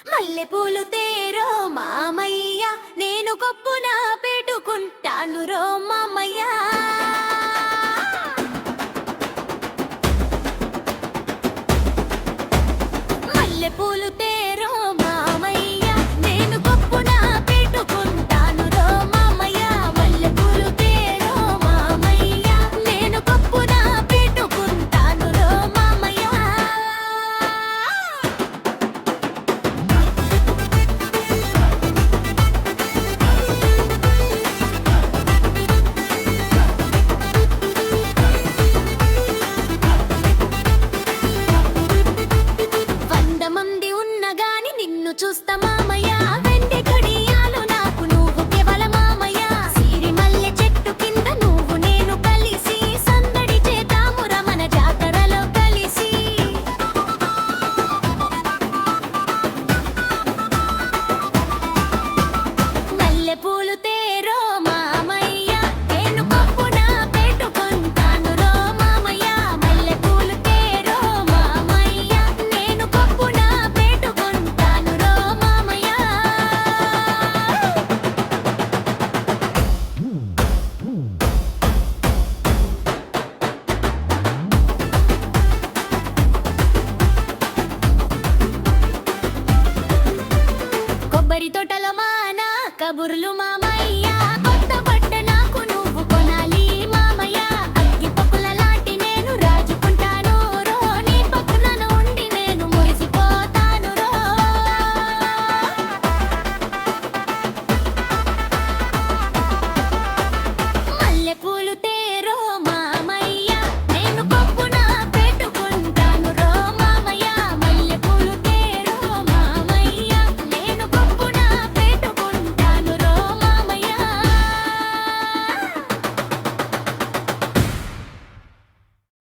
మల్లెపూలు తేరో మామయ్య, నేను కొప్పున పెట్టుకుంటాను రో మామయ్య. మల్లెపూలు తేరో మామయ్య, నేను కొప్పున పెట్టుకుంటాను రో మామయ్య. మల్లెపూలు తేరో మామయ్య, నేను కొప్పున పెట్టుకుంటాను రో మామయ్య. మంది ఉన్నగాని నిన్ను చూస్తా మామయ్య, వెండి కడియాలు నాకు నువ్వు కేవలం మామయ్య. సిరి మల్లె చెట్టు కింద నువ్వు నేను కలిసి సందడి చేద్దాము రమణ జాతరలో కలిసి. మల్లెపూలు తేరో మామయ్య, నేను కొప్పున పెట్టుకుంటాను రో మామయ్య. మల్లెపూలు తేరో మామయ్య, నేను కొప్పున పెట్టుకుంటాను రో మామయ్య. కొబ్బరి తోటలో మాన కబుర్లు మామ,